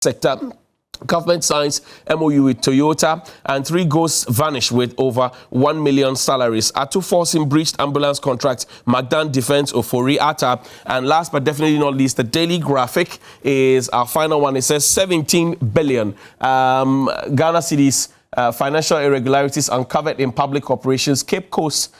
sector. Government signs MOU with Toyota, and 3 ghosts vanish with over 1 million salaries. Atu forcing breached ambulance contract. Magdan defense Ofori Atta. And last but definitely not least, the Daily Graphic is our final one. It says 17 billion Ghana cedis. Financial irregularities uncovered in public operations. Cape Coast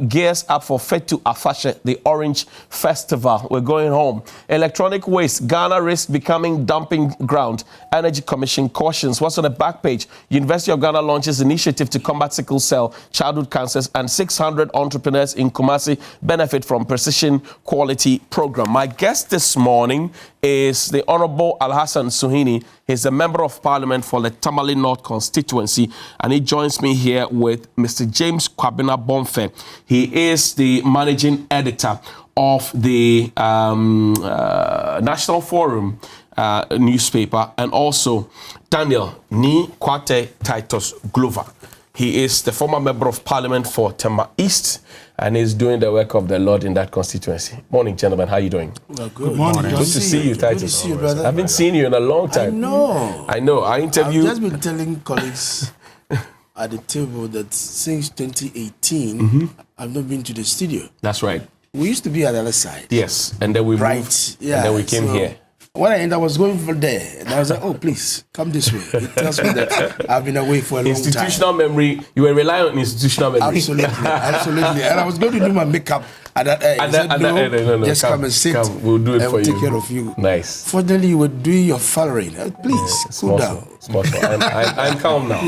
gears up for Fetu Afashe, the Orange Festival. We're going home. Electronic waste. Ghana risks becoming dumping ground. Energy Commission cautions. What's on the back page? University of Ghana launches initiative to combat sickle cell, childhood cancers, and 600 entrepreneurs in Kumasi benefit from precision quality program. My guest this morning is the Honorable Alhassan Suhini. He's a member of parliament for the Tamale North constituency, and he joins me here with Mr. James Kwabena Bonfe. He is the managing editor of the National Forum newspaper, and also Daniel Ni Kwate Titus Glover. He is the former member of parliament for Tema East, and is doing the work of the Lord in that constituency. Morning, gentlemen. How are you doing? Well, good morning. Good to see you, Titus. Good to see you, brother. I haven't seen you in a long time. I know. I interviewed. I've just been telling colleagues at the table that since 2018, I've not been to the studio. That's right. We used to be at the other side. Yes, and then we moved, Yeah, and then we came here. When I was going for there, and I was like, oh, please, come this way. It tells me that I've been away for a long time. Institutional memory, you were relying on institutional memory. Absolutely. And I was going to do my makeup at that age. No, just come and sit. We'll do it for you. We'll take care of you. Nice. Fortunately, you were doing your following. Please, cool down. I'm calm now.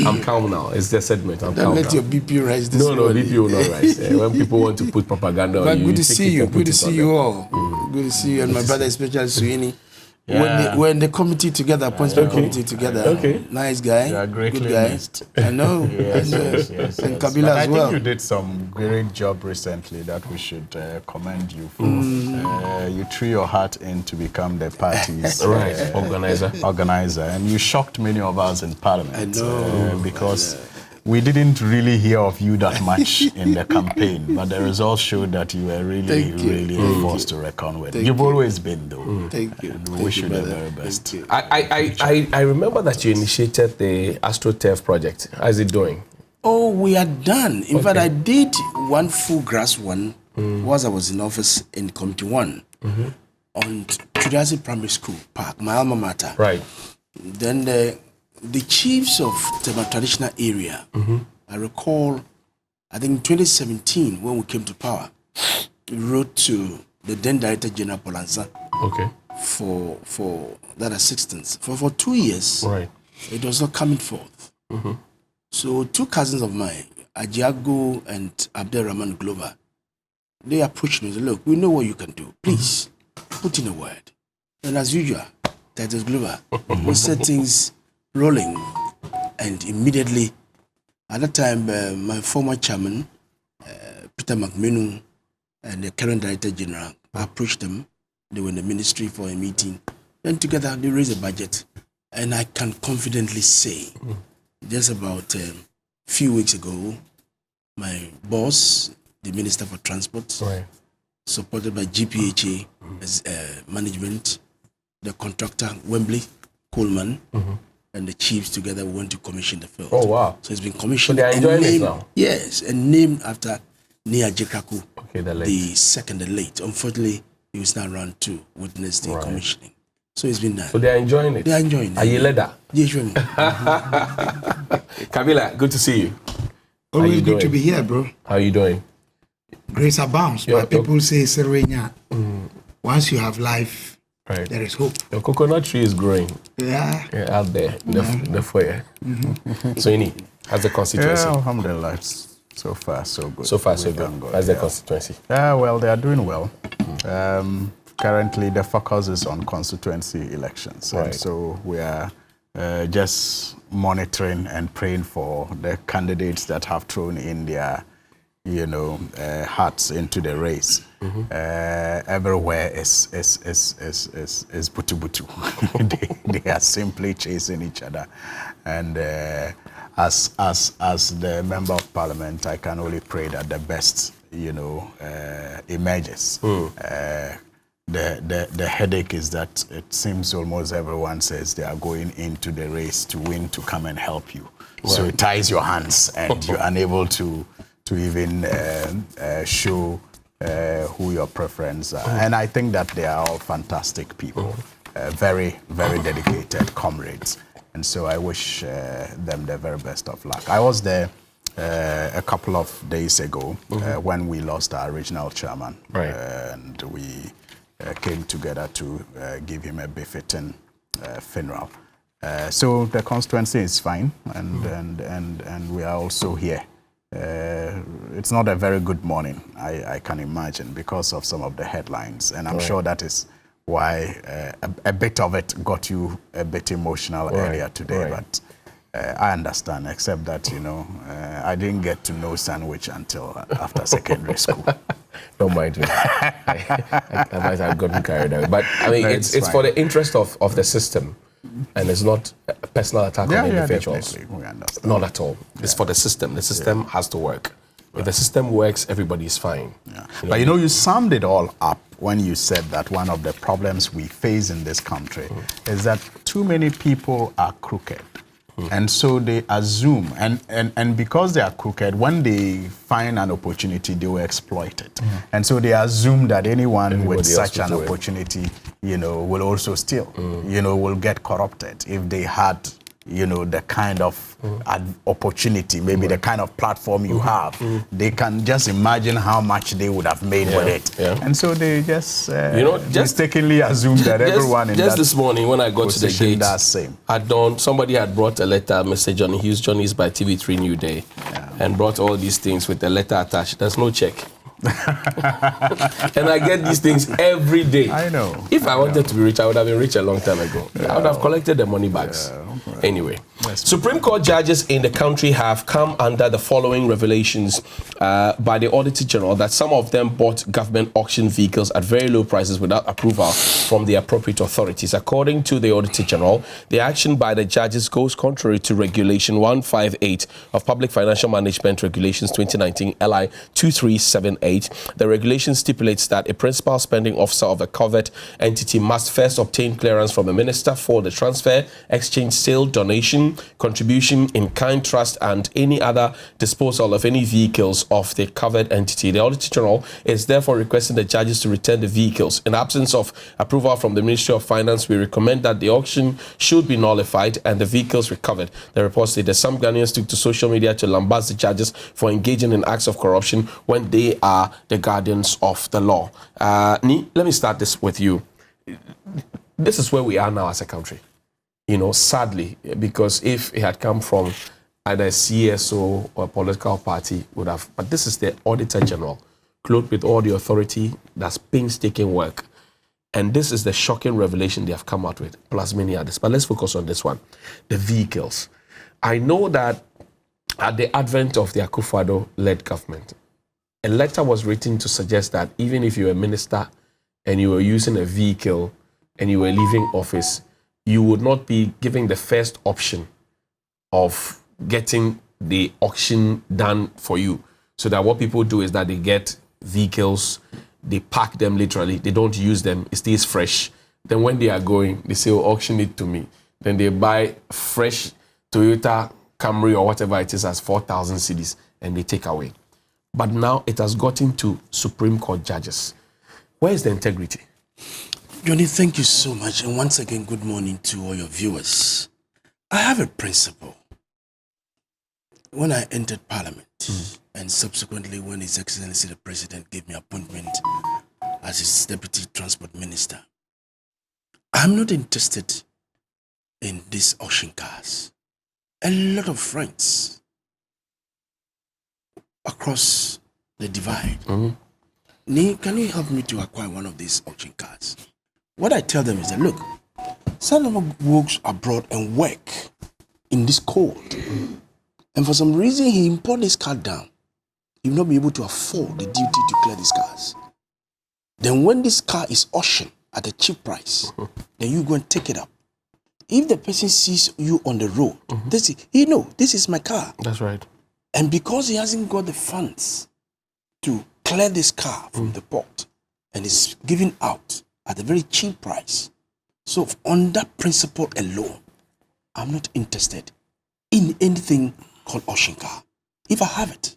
I'm calm now. It's the segment. I'm calm now. Don't let your BP rise this morning. No, BP will not rise. When people want to put propaganda on you. Good to see you. Good to see you all. Good to see you. And my brother, especially Suini. Yeah. When the committee together, appointment committee together, nice guy, good guy. Missed. I know, yes. And Kabila as well. I think you did some great job recently that we should commend you for. You threw your heart in to become the party's organizer, and you shocked many of us in Parliament. I know, because we didn't really hear of you that much in the campaign, but the results showed that you were really a force to reckon with. You've always been, though. Thank you. And we wish you the very best. I remember that you initiated the AstroTurf project. How is it doing? Oh, we are done. In fact, I did one full grass one whilst I was in office in Committee 1 on Judiciary Primary School Park, my alma mater. Right. Then the chiefs of the traditional area, I recall, I think 2017, when we came to power, we wrote to the then Director General Polanza for that assistance. For 2 years, it was not coming forth. So 2 cousins of mine, Ajiago and Abdelrahman Glover, they approached me and said, look, we know what you can do. Please, put in a word. And as usual, Titus Glover, we set things rolling, and immediately at that time my former chairman Peter McMenu and the current Director General approached them. They were in the ministry for a meeting, and together they raised a budget. And I can confidently say just about a few weeks ago, my boss, the Minister for Transport, supported by GPHA as management, the contractor Wembley Coleman, and the chiefs together went to commission the field. Oh, wow. So it's been commissioned. So they are enjoying it now? Yes, and named after Nia Jekaku, the second, the late. Unfortunately, he was now around to witness the commissioning. So it's been done. So they are enjoying it? They are enjoying it. Are you led? Yes, sure. Kabila, good to see you. Always good to be here, bro. How are you doing? Grace abounds, but people say, Serena, once you have life, there is hope. The coconut tree is growing. Yeah. Out there, the foyer. So you need, how's the constituency? Yeah, alhamdulillah. So far, so good. So far, so good. How's the constituency? Yeah, well, they are doing well. Currently, the focus is on constituency elections. And so we are just monitoring and praying for the candidates that have thrown in their hearts into the race. Everywhere is butu. they are simply chasing each other, and as the member of parliament, I can only pray that the best emerges. the headache is that it seems almost everyone says they are going into the race to win to come and help you. Right. So it ties your hands and you're unable to even show who your preferences are. And I think that they are all fantastic people, very, very dedicated comrades. And so I wish them the very best of luck. I was there a couple of days ago when we lost our regional chairman. Right. And we came together to give him a befitting funeral. So the constituency is fine, and we are also here. It's not a very good morning, I can imagine, because of some of the headlines, and I'm sure that is why a bit of it got you a bit emotional earlier today. But I understand, except that, you know, I didn't get to know sandwich until after secondary school. Don't mind me. I might have gotten carried away. But I mean, it's for the interest of the system, and it's not a personal attack on individuals. We understand. Not at all. It's for the system. The system has to work. If the system works, everybody is fine. But you know, you summed it all up when you said that one of the problems we face in this country is that too many people are crooked. And so they assume, and because they are crooked, when they find an opportunity, they will exploit it. And so they assume that anyone with such an opportunity, you know, will also steal, you know, will get corrupted if they had, you know, the kind of opportunity, maybe the kind of platform you have. They can just imagine how much they would have made with it. And so they just, you know, mistakenly assume that everyone in just this morning when I got to the gate, same. Somebody had brought a letter, Mr. Johnny Hughes. Johnny is by TV3Newday, and brought all these things with the letter attached. There's no check. And I get these things every day. I know. If I wanted to be rich, I would have been rich a long time ago. I would have collected the money bags. Anyway, Supreme Court judges in the country have come under the following revelations by the Auditor General that some of them bought government auction vehicles at very low prices without approval from the appropriate authorities. According to the Auditor General, the action by the judges goes contrary to Regulation 158 of Public Financial Management Regulations 2019 LI 2378. The regulation stipulates that a principal spending officer of a covered entity must first obtain clearance from a minister for the transfer, exchange, sale, donation, contribution, in-kind trust, and any other disposal of any vehicles of the covered entity. The Auditor General is therefore requesting the judges to return the vehicles. In absence of approval from the Ministry of Finance, we recommend that the auction should be nullified and the vehicles recovered. The report stated some Ghanaians took to social media to lambast the judges for engaging in acts of corruption when they are the guardians of the law. Ni, let me start this with you. This is where we are now as a country. You know, sadly, because if it had come from either a CSO or a political party, would have. But this is the Auditor General, clothed with all the authority, that's painstaking work. And this is the shocking revelation they have come out with, plus many others. But let's focus on this one, the vehicles. I know that at the advent of the Akufo-Addo-led government, a letter was written to suggest that even if you were a minister and you were using a vehicle and you were leaving office, you would not be given the first option of getting the auction done for you. So that what people do is that they get vehicles, they pack them literally, they don't use them, it stays fresh. Then when they are going, they say, oh, auction it to me. Then they buy fresh Toyota Camry or whatever it is as 4,000 cedis and they take away. But now it has gotten to Supreme Court judges. Where is the integrity? Johnny, thank you so much. And once again, good morning to all your viewers. I have a principle. When I entered Parliament, and subsequently when His Excellency the President gave me appointment as his Deputy Transport Minister, I'm not interested in these auction cars. A lot of friends across the divide. Nee, can you help me to acquire one of these auction cars? What I tell them is that, look, some of them works abroad and work in this cold. And for some reason, he imported this car down. He will not be able to afford the duty to clear these cars. Then when this car is auctioned at a cheap price, then you go and take it up. If the person sees you on the road, they say, you know, this is my car. That's right. And because he hasn't got the funds to clear this car from the port and is giving out at a very cheap price. So on that principle alone, I'm not interested in anything called auction car. If I have it,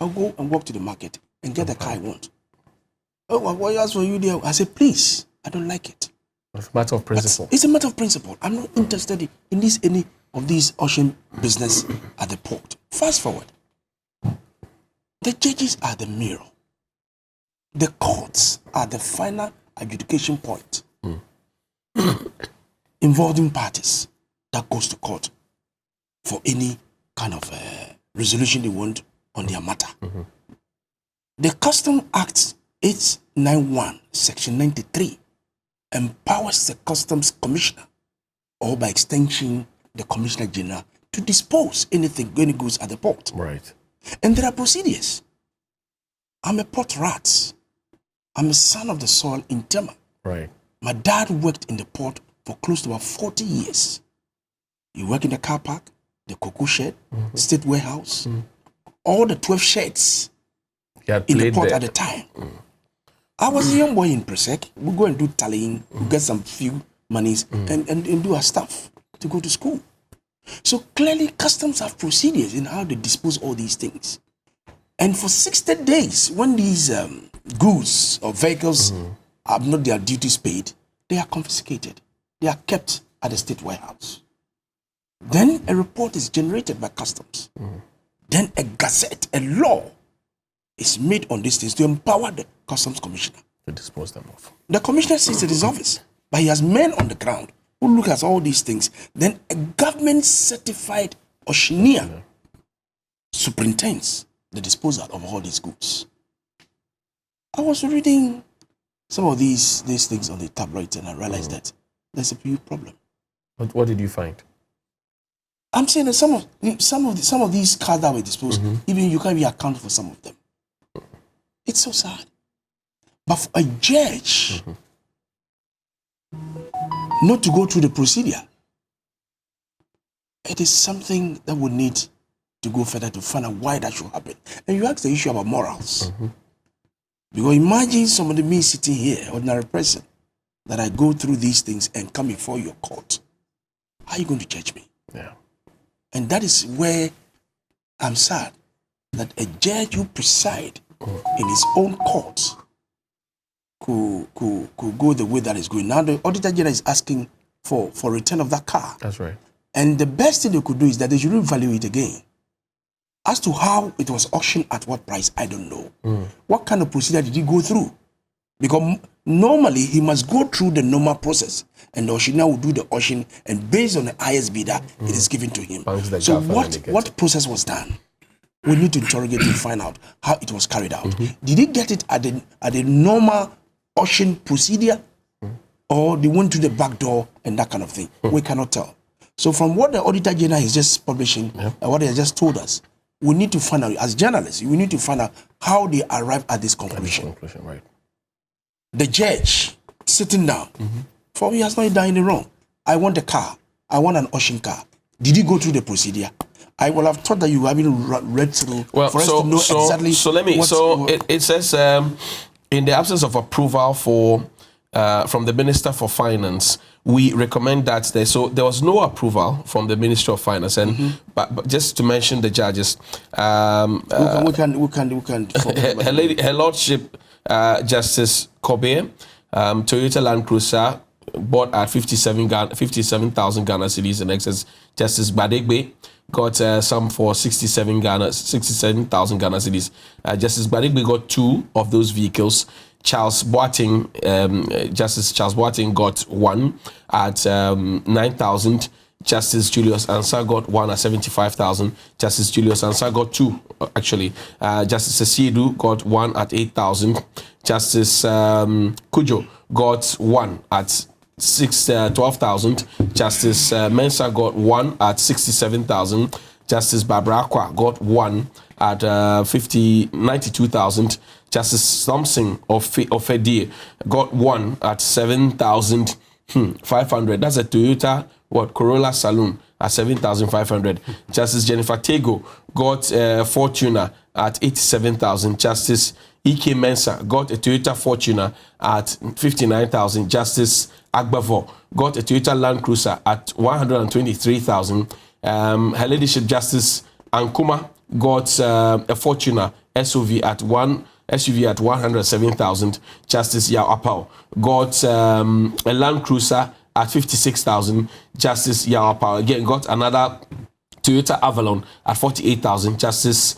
I'll go and walk to the market and get the car I want. Oh, what else for you there? I say, please, I don't like it. It's a matter of principle. It's a matter of principle. I'm not interested in any of these auction business at the port. Fast forward. The judges are the mirror. The courts are the final adjudication point involving parties that goes to court for any kind of resolution they want on their matter. The Custom Act 891, Section 93, empowers the Customs Commissioner, or by extension, the Commissioner General, to dispose anything, any goods at the port. Right. And there are procedures. I'm a port rat. I'm a son of the soil in Tema. Right. My dad worked in the port for close to about 40 years. He worked in the car park, the cocoa shed, state warehouse, all the 12 sheds in the port at the time. I was a young boy in Presec. We go and do tallying, we get some few monies and do our stuff to go to school. So clearly customs have procedures in how they dispose all these things. And for 60 days, when these goods or vehicles have not their duties paid, they are confiscated. They are kept at the state warehouse. Then a report is generated by customs. Then a gazette, a law is made on these things to empower the customs commissioner to dispose them off. The commissioner sits at his office, but he has men on the ground who look at all these things. Then a government certified auctioneer superintends the disposal of all these goods. I was reading some of these things on the tabloid and I realized that there's a huge problem. What did you find? I'm saying that some of these cars that were disposed, even you can't even account for some of them. It's so sad. But for a judge not to go through the procedure, it is something that would need to go further to find out why that should happen. And you ask the issue about morals. Because imagine somebody, me sitting here, ordinary person, that I go through these things and come before your court. How are you going to judge me? Yeah. And that is where I'm sad that a judge who preside in his own court could go the way that is going. Now the Auditor General is asking for return of that car. That's right. And the best thing they could do is that they should revalue it again. As to how it was auctioned at what price, I don't know. What kind of procedure did he go through? Because normally he must go through the normal process, and the auctioneer will do the auction, and based on the highest bidder, it is given to him. So what process was done? We need to interrogate to find out how it was carried out. Did he get it at the normal auction procedure, or they went to the back door and that kind of thing? We cannot tell. So from what the Auditor General is just publishing, what they have just told us, we need to find out, as journalists, we need to find out how they arrived at this conclusion. Right. The judge sitting down, for me, has not done any wrong. I want a car. I want an auction car. Did he go through the procedure? I will have thought that you haven't read through for us to know exactly. So it says in the absence of approval from the Minister for Finance, we recommend that there was no approval from the Ministry of Finance, and but just to mention the judges, we can. Her Lordship Justice Kobe, Toyota Land Cruiser bought at 57,000 Ghana cedis in excess. Justice Badegbe got some for 67,000 Ghana cedis. Justice Badegbe got 2 of those vehicles. Justice Charles Boating got 1 at 9,000. Justice Julius Ansah got 1 at 75,000. Justice Julius Ansah got 2, actually. Justice Sesiedu got 1 at 8,000. Justice Kujo got 1 at 12,000. Justice Mensah got 1 at 67,000. Justice Barbara Akwa got 1 at 92,000. Justice Thompson of Fedie got 1 at 7,500. That's a Toyota Corolla Saloon at 7,500. Justice Jennifer Tego got Fortuner at 87,000. Justice E.K. Mensah got a Toyota Fortuner at 59,000. Justice Agbavo got a Toyota Land Cruiser at 123,000. Her Ladyship Justice Ankuma got a Fortuner SUV at 107,000. Justice Yao Apao got a Land Cruiser at 56,000. Justice Yao Apao again got another Toyota Avalon at 48,000. Justice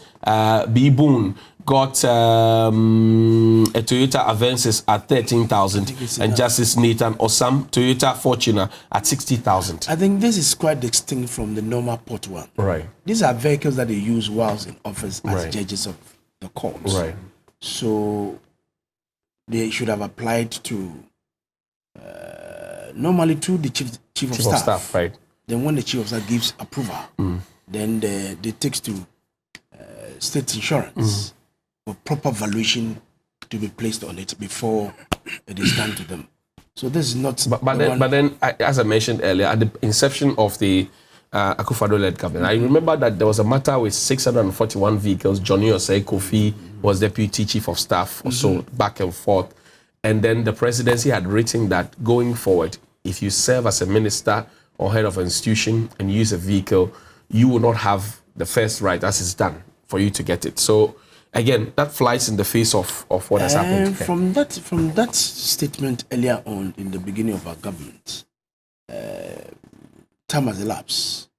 B. Boone got a Toyota Avensis at 13,000, and Justice Nathan Osam Toyota Fortuner at 60,000. I think this is quite distinct from the normal Port one. Right. These are vehicles that they use whilst in office as judges of the courts. Right. So they should have applied to normally to the chief of staff. Right. Then when the chief of staff gives approval, then they takes to state insurance for proper valuation to be placed on it before it is done to them. So this is not. But then, as I mentioned earlier, at the inception of the Akufo-Addo-led government, I remember that there was a matter with 641 vehicles. Johnny Osei Kofi was deputy chief of staff, also back and forth. And then the presidency had written that going forward, if you serve as a minister or head of an institution and use a vehicle, you will not have the first right, as it's done, for you to get it. So again, that flies in the face of what has happened. From that statement earlier on in the beginning of our government, time has elapsed.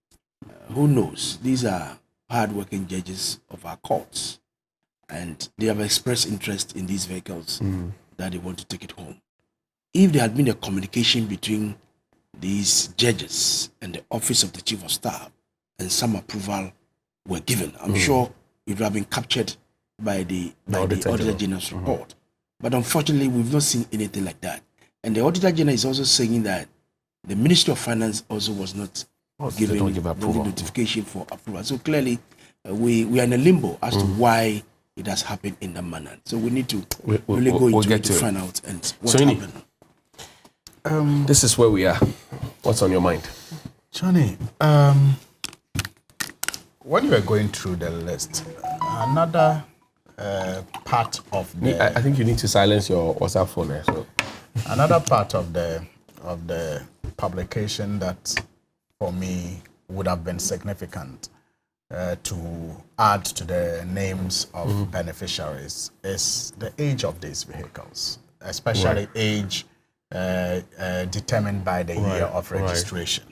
Who knows? These are hard-working judges of our courts, and they have expressed interest in these vehicles that they want to take it home. If there had been a communication between these judges and the office of the chief of staff, and some approval were given, I'm sure it would have been captured by the Auditor General's report. But unfortunately, we've not seen anything like that. And the Auditor General is also saying that the Ministry of Finance also was not given notification for approval. So clearly, we are in a limbo as to why it has happened in that manner. So we need to really go into it to find out and what happened. This is where we are. What's on your mind? Johnny, when you were going through the list, another part of the... I think you need to silence your WhatsApp phone there. So. Another part of the publication that, for me, would have been significant to add to the names of beneficiaries is the age of these vehicles, especially age determined by the year of registration.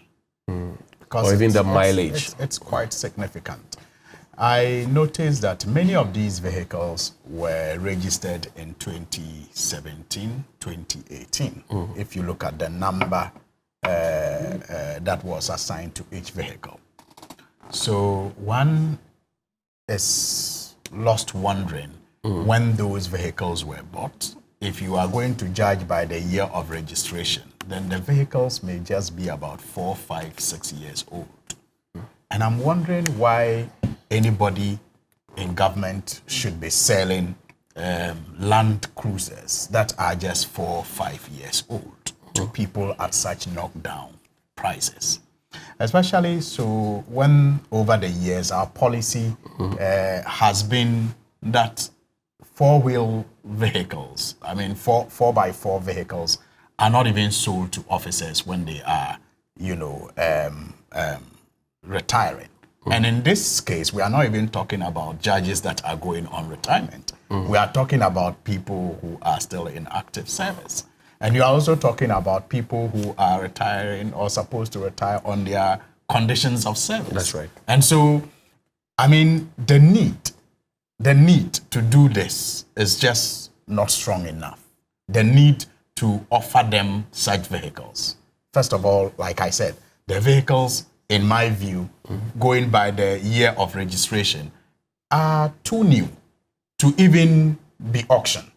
Or even the mileage. It's quite significant. I noticed that many of these vehicles were registered in 2017, 2018. If you look at the number that was assigned to each vehicle. So one is lost wondering when those vehicles were bought. If you are going to judge by the year of registration, then the vehicles may just be about 4, 5, 6 years old. And I'm wondering why anybody in government should be selling Land Cruisers that are just 4, 5 years old to people at such knockdown prices. Especially so when over the years our policy has been that four-wheel vehicles, I mean 4x4 vehicles, are not even sold to officers when they are, retiring. And in this case, we are not even talking about judges that are going on retirement. We are talking about people who are still in active service. And you are also talking about people who are retiring or supposed to retire on their conditions of service. That's right. And so, I mean, the need to do this is just not strong enough. The need to offer them such vehicles. First of all, like I said, the vehicles, in my view, going by the year of registration, are too new to even be auctioned.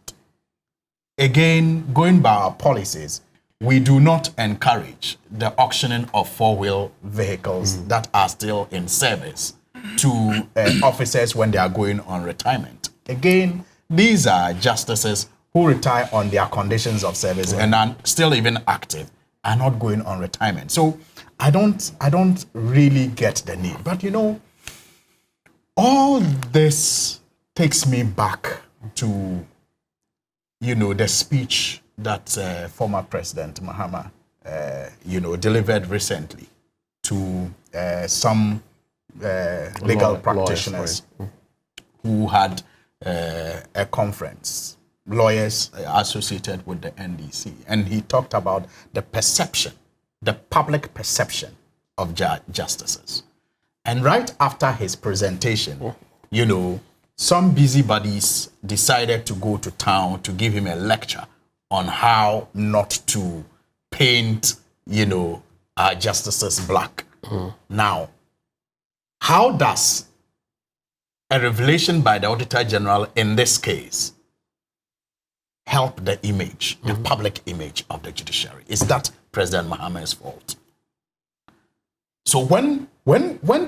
Again, going by our policies, we do not encourage the auctioning of four-wheel vehicles that are still in service to officers when they are going on retirement. Again, these are justices who retire on their conditions of service and are still even active, are not going on retirement. So I don't really get the need. But all this takes me back to, you know, the speech that former President Mahama, you know, delivered recently to some legal practitioners who had a conference, lawyers associated with the NDC. And he talked about the perception, the public perception of justices. And right after his presentation, you know, some busybodies decided to go to town to give him a lecture on how not to paint, you know, our justices black. Now, how does a revelation by the Auditor General in this case help the image, the public image of the judiciary? Is that President Mahama's fault? So when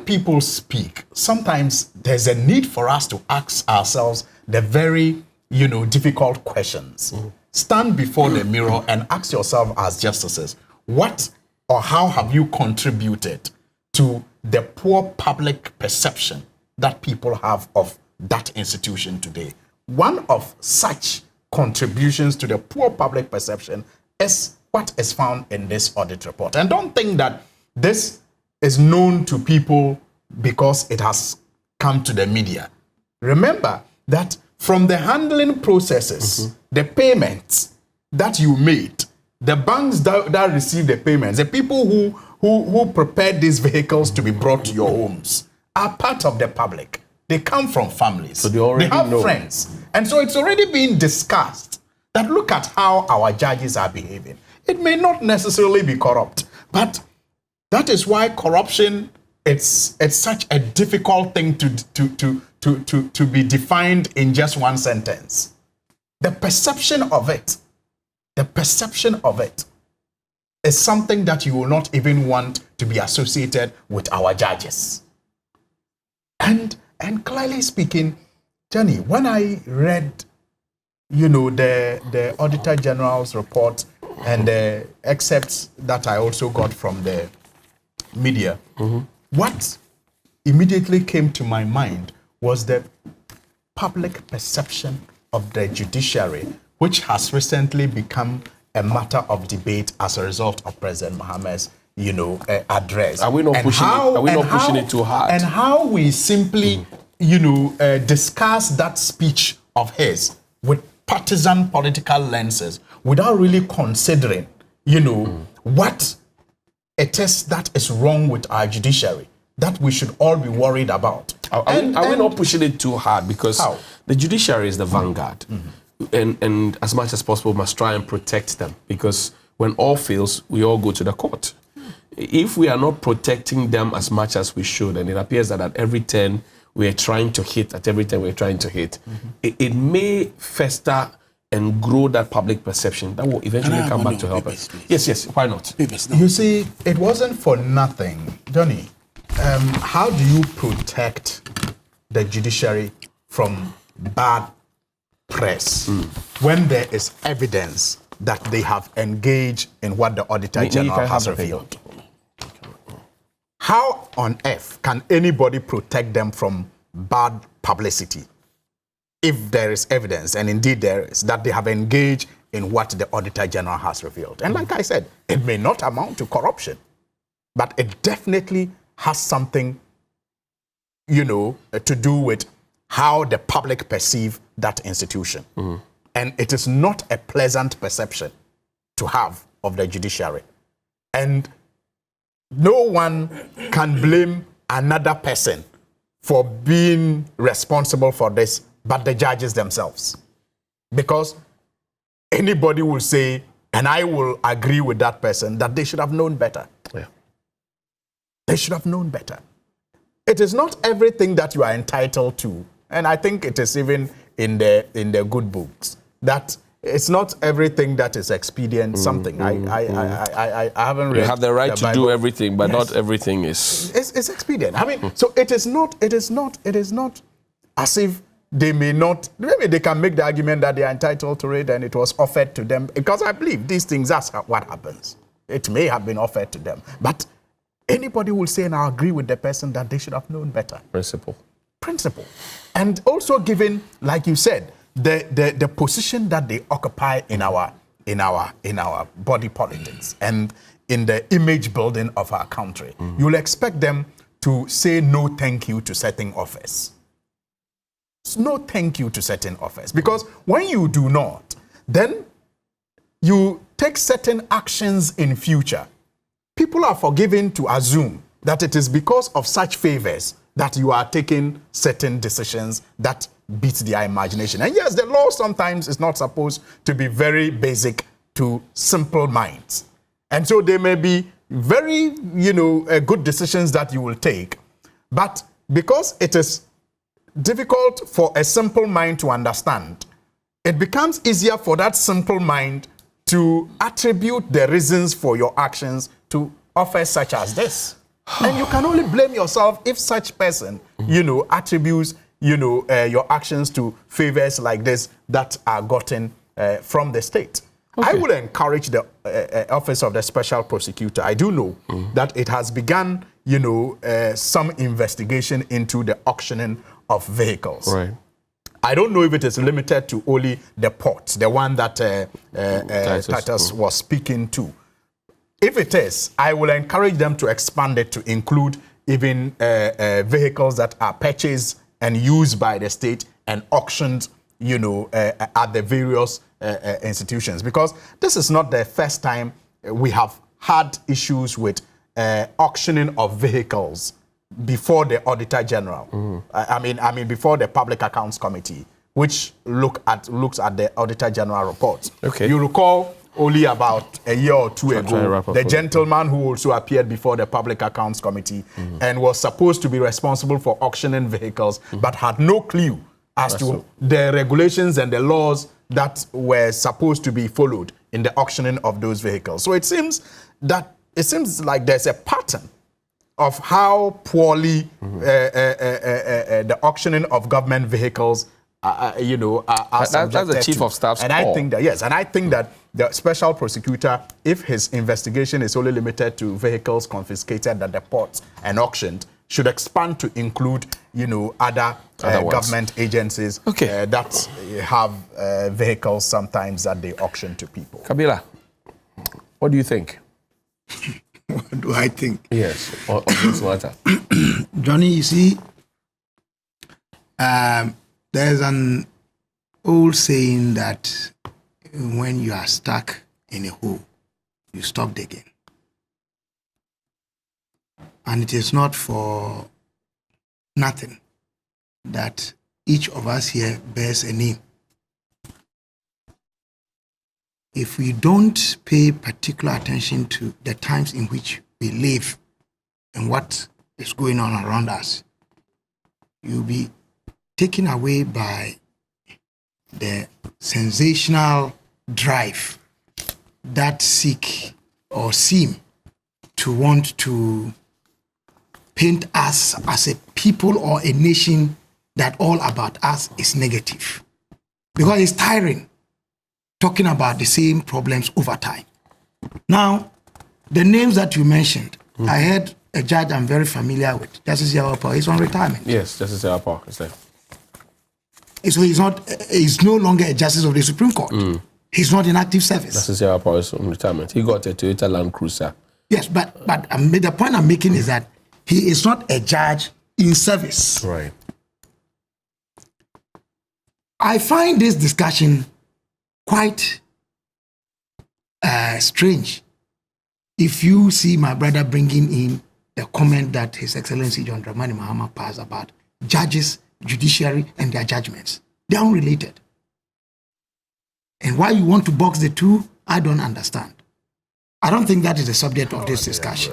people speak, sometimes there's a need for us to ask ourselves the very, you know, difficult questions. Stand before the mirror and ask yourself as justices, what or how have you contributed to the poor public perception that people have of that institution today? One of such contributions to the poor public perception is what is found in this audit report. And don't think that this is known to people because it has come to the media. Remember that from the handling processes, the payments that you made, the banks that received the payments, the people who prepared these vehicles to be brought to your homes are part of the public. They come from families. So they have friends. And so it's already been discussed that look at how our judges are behaving. It may not necessarily be corrupt, but that is why corruption, it's such a difficult thing to be defined in just one sentence. The perception of it is something that you will not even want to be associated with our judges. And clearly speaking, Johnny, when I read, you know, the Auditor General's report and the excerpts that I also got from the media, what immediately came to my mind was the public perception of the judiciary, which has recently become a matter of debate as a result of President Mahama's, you know, address. Are we not pushing it too hard? And how we simply, you know, discuss that speech of his with partisan political lenses without really considering, you know, what it is that is wrong with our judiciary that we should all be worried about. Are we not pushing it too hard? Because the judiciary is the vanguard. And as much as possible must try and protect them, because when all fails, we all go to the court. If we are not protecting them as much as we should, and it appears that at every turn we are trying to hit, it may fester and grow that public perception that will eventually come back to help us. Yes, why not? You see, it wasn't for nothing. Johnny, how do you protect the judiciary from bad press when there is evidence that they have engaged in what the Auditor General has revealed? How on earth can anybody protect them from bad publicity if there is evidence, and indeed there is, that they have engaged in what the Auditor General has revealed? And like I said, it may not amount to corruption, but it definitely has something, you know, to do with how the public perceive that institution. And it is not a pleasant perception to have of the judiciary. And no one can blame another person for being responsible for this but the judges themselves. Because anybody will say, and I will agree with that person, that they should have known better. They should have known better. It is not everything that you are entitled to, and I think it is even in the good books, that it's not everything that is expedient something. I haven't read. You have the right to do everything, but not everything is. It's expedient. I mean, so it is not as if they may not. Maybe they can make the argument that they are entitled to it and it was offered to them, because I believe these things, that's what happens. It may have been offered to them, but anybody will say, and I agree with the person, that they should have known better. Principle. And also given, like you said, the position that they occupy in our body politics and in the image building of our country, you'll expect them to say no thank you to certain office. No thank you to certain office. Because when you do not, then you take certain actions in future. People are forgiven to assume that it is because of such favors that you are taking certain decisions that beats their imagination. And yes, the law sometimes is not supposed to be very basic to simple minds. And so there may be very, good decisions that you will take. But because it is difficult for a simple mind to understand, it becomes easier for that simple mind to attribute the reasons for your actions to offers such as this. And you can only blame yourself if such person, attributes, your actions to favors like this that are gotten from the state. Okay. I would encourage the Office of the Special Prosecutor. I do know that it has begun, some investigation into the auctioning of vehicles. Right. I don't know if it is limited to only the port, the one that Titus was speaking to. If it is, I will encourage them to expand it to include even vehicles that are purchased and used by the state and auctioned, at the various institutions. Because this is not the first time we have had issues with auctioning of vehicles before the Auditor General. I mean, before the Public Accounts Committee, which looks at the Auditor General report. Okay. You recall only about a year or two ago, the gentleman who also appeared before the Public Accounts Committee and was supposed to be responsible for auctioning vehicles, but had no clue as to the regulations and the laws that were supposed to be followed in the auctioning of those vehicles. So it seems like there's a pattern of how poorly the auctioning of government vehicles are subjected that's the Chief of Staff's and I think that the Special Prosecutor, if his investigation is only limited to vehicles confiscated at the ports and auctioned, should expand to include, other government agencies that have vehicles sometimes that they auction to people. Kabila, what do you think? What do I think? Yes, on this matter. Johnny, you see, there's an old saying that when you are stuck in a hole, you stop digging. And it is not for nothing that each of us here bears a name. If we don't pay particular attention to the times in which we live and what is going on around us, you'll be taken away by the sensational drive that seek or seem to want to paint us as a people or a nation that all about us is negative. Because it's tiring talking about the same problems over time. Now, the names that you mentioned, I heard a judge I'm very familiar with, Justice Yawapa, he's on retirement. Yes, Justice Yawapa is there. So he's no longer a justice of the Supreme Court. He's not in active service. Justice Yawapa is on retirement. He got a Toyota Land Cruiser. Yes, but the point I'm making is that he is not a judge in service. Right. I find this discussion quite strange. If you see my brother bringing in the comment that His Excellency John Dramani Mahama passed about judges, judiciary, and their judgments. They are unrelated. And why you want to box the two, I don't understand. I don't think that is the subject of this discussion.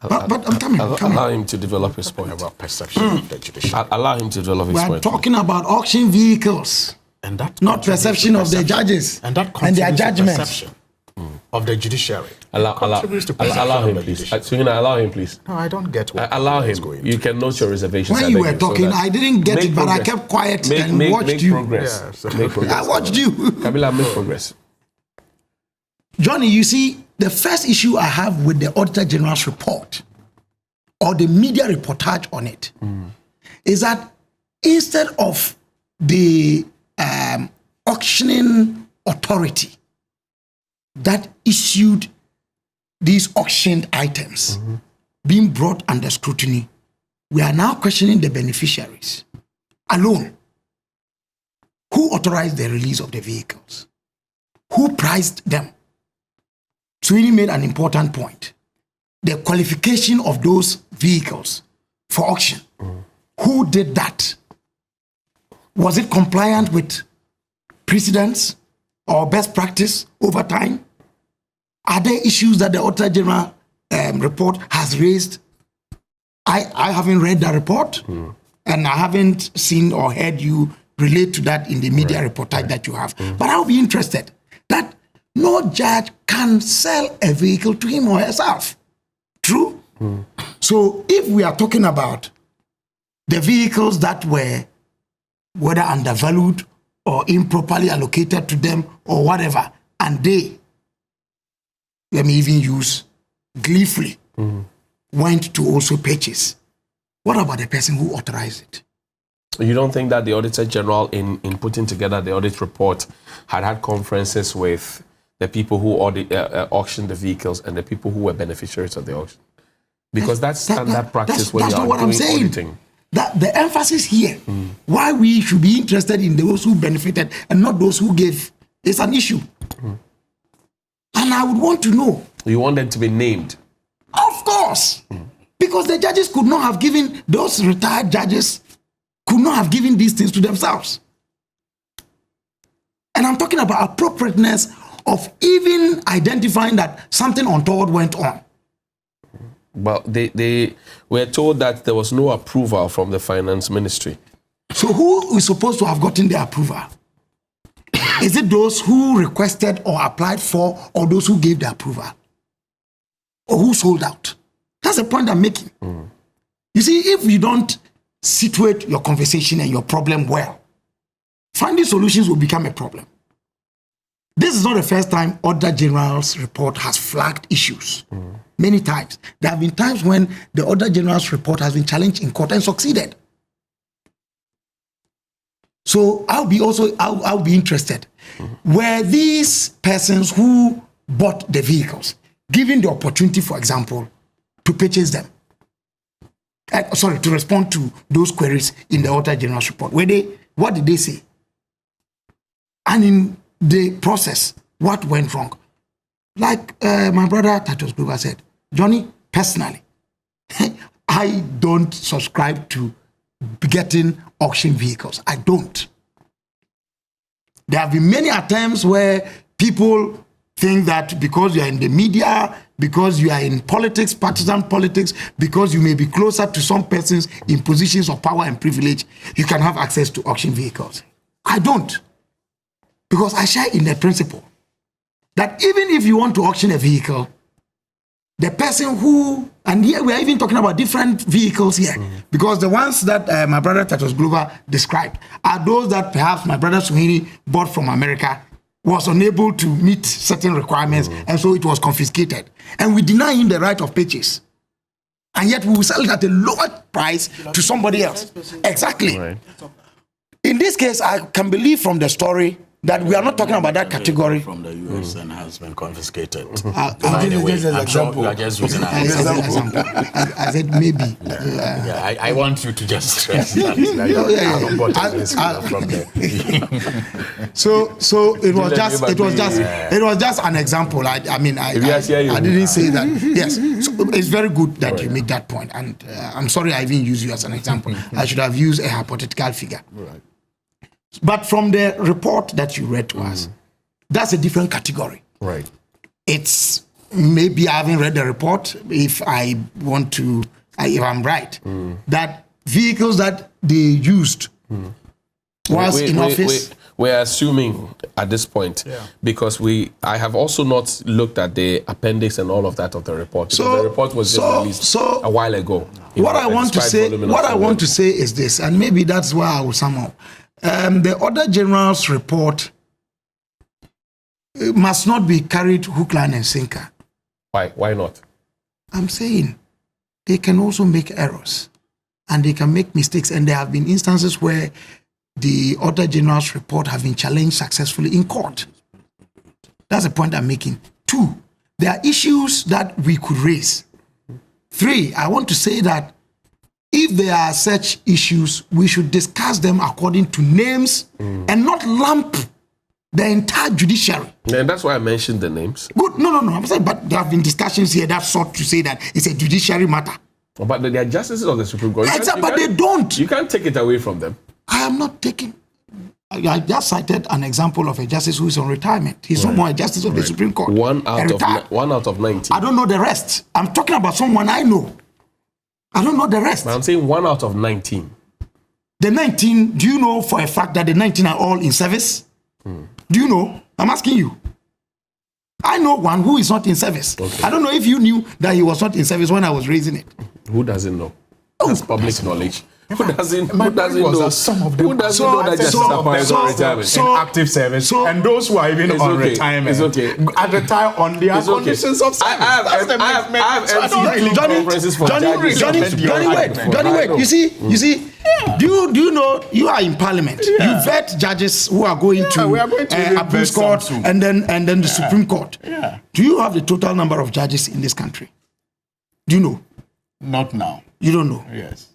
But I'm coming. Allow him to develop his point. About perception of the judiciary. Allow him to develop his point. We are talking about auction vehicles, and that not perception of the judges and their judgments. Of the judiciary. Allow him, please. Allow him, please. No, I don't get what allow him. You can note your reservations. When you were talking, I didn't get it, but I kept quiet and watched you. Progress. Yeah, make progress. I watched you. Kabila, make progress. Johnny, you see, the first issue I have with the Auditor General's report or the media reportage on it is that instead of the auctioning authority that issued these auctioned items being brought under scrutiny, we are now questioning the beneficiaries alone. Who authorized the release of the vehicles? Who priced them? Sweeney made an important point. The qualification of those vehicles for auction. Who did that? Was it compliant with precedents or best practice over time? Are there issues that the Auditor General report has raised? I haven't read the report, and I haven't seen or heard you relate to that in the media reportage that you have. But I'll be interested that no judge can sell a vehicle to him or herself. True? So if we are talking about the vehicles that were whether undervalued or improperly allocated to them or whatever, and they, let me even use gleefully, went to also purchase, what about the person who authorized it? You don't think that the Auditor General, in putting together the audit report, had conferences with the people who auctioned the vehicles and the people who were beneficiaries of the auction? Because that's standard practice when you are doing auditing. That the emphasis here, why we should be interested in those who benefited and not those who gave, is an issue. And I would want to know. You want them to be named? Of course. Because the judges could not have given, those retired judges could not have given these things to themselves. And I'm talking about appropriateness of even identifying that something untoward went on. Well, they were told that there was no approval from the Finance Ministry. So who is supposed to have gotten the approval? Is it those who requested or applied for, or those who gave the approval? Or who sold out? That's the point I'm making. You see, if you don't situate your conversation and your problem well, finding solutions will become a problem. This is not the first time Auditor General's report has flagged issues. Many times. There have been times when the Auditor General's report has been challenged in court and succeeded. So I'll be interested. Were these persons who bought the vehicles given the opportunity, for example, to purchase them? To respond to those queries in the Auditor General's report. What did they say? And in the process, what went wrong? Like my brother Tatos Gruber said, Johnny, personally, I don't subscribe to getting auction vehicles. I don't. There have been many attempts where people think that because you are in the media, because you are in politics, partisan politics, because you may be closer to some persons in positions of power and privilege, you can have access to auction vehicles. I don't. Because I share in the principle that even if you want to auction a vehicle, the person who, and here we are even talking about different vehicles here, because the ones that my brother Tatos Glover described are those that perhaps my brother Suhini bought from America, was unable to meet certain requirements, and so it was confiscated. And we deny him the right of purchase. And yet we will sell it at a lower price to somebody else. Exactly. Right. In this case, I can believe from the story that we are not talking about that category. From the US and has been confiscated. I'll give you an example. I said maybe. I want you to just stress that. So it was just an example. I didn't say that. Yes, so it's very good that you made that point, and I'm sorry I even used you as an example. I should have used a hypothetical figure. Right. But from the report that you read to us, that's a different category. Right. It's maybe I haven't read the report. If I want to, if I'm right, that vehicles that they used was in office. We're assuming at this point, because I have also not looked at the appendix and all of that of the report. Because the report was just released a while ago. What I want to say is this, and maybe that's why I will sum up. The Auditor General's report must not be carried hook, line, and sinker. Why? Why not? I'm saying they can also make errors, and they can make mistakes. And there have been instances where the Auditor General's report have been challenged successfully in court. That's the point I'm making. 2, there are issues that we could raise. 3, I want to say that if there are such issues, we should discuss them according to names and not lump the entire judiciary. And that's why I mentioned the names. Good. No. I'm saying, but there have been discussions here that sought to say that it's a judiciary matter. But they are justices of the Supreme Court. But they don't. You can't take it away from them. I am not taking. I just cited an example of a justice who is on retirement. He's no more a justice of the Supreme Court. One out of 19. I don't know the rest. I'm talking about someone I know. I don't know the rest. But I'm saying 1 out of 19. The 19, do you know for a fact that the 19 are all in service? Do you know? I'm asking you. I know one who is not in service. Okay. I don't know if you knew that he was not in service when I was raising it. Who doesn't know? That's public knowledge. Who doesn't know? Some of them. Who doesn't know that justice applies on retirement? In active service, and those who are even on retirement, at the time on their conditions of service. I have conferences for Johnny, wait. You see. Do you know you are in Parliament? You vet judges who are going to Appeals Court and then the Supreme Court. Do you have the total number of judges in this country? Do you know? Not now. You don't know? Yes.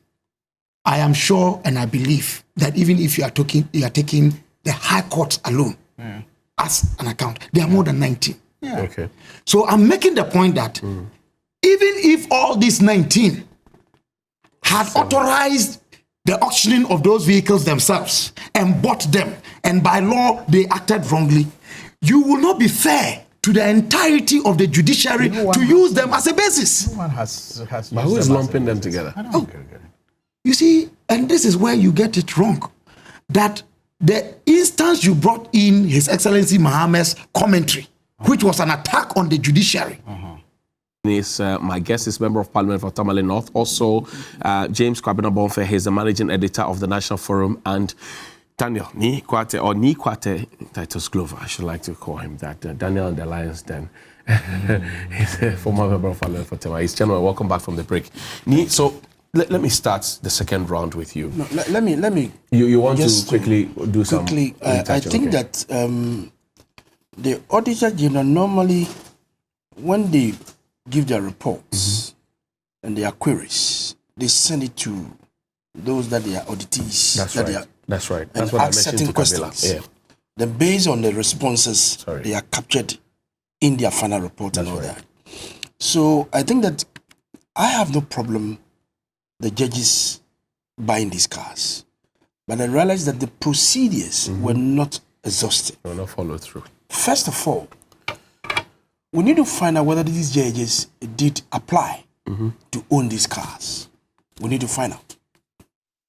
I am sure and I believe that even if you are taking the high courts alone as an account, there are more than 19. Yeah. Okay. So I'm making the point that even if all these 19 had authorized the auctioning of those vehicles themselves and bought them, and by law they acted wrongly, you will not be fair to the entirety of the judiciary to use them as a basis. No one has but who is lumping them together? You see, and this is where you get it wrong, that the instance you brought in His Excellency Mohammed's commentary, which was an attack on the judiciary. My guest is Member of Parliament for Tamale North. Also, James Kwabena Bonfe, he's the Managing Editor of the National Forum, and Daniel Nikwate Titus Glover, I should like to call him that. Daniel and the Lions Den. He's a former Member of Parliament for Tamale. He's General. Welcome back from the break. So, let me start the second round with you. No, let me. You want to quickly do some? Quickly, I think that the Auditor General normally, when they give their reports and their queries, they send it to those that they are auditees. That's right. And That's what I ask mentioned certain to questions. Yeah. Then based on the responses, they are captured in their final report and all that. So I think that I have no problem the judges buying these cars. But I realized that the procedures were not exhaustive. Were not followed through. First of all, we need to find out whether these judges did apply to own these cars. We need to find out.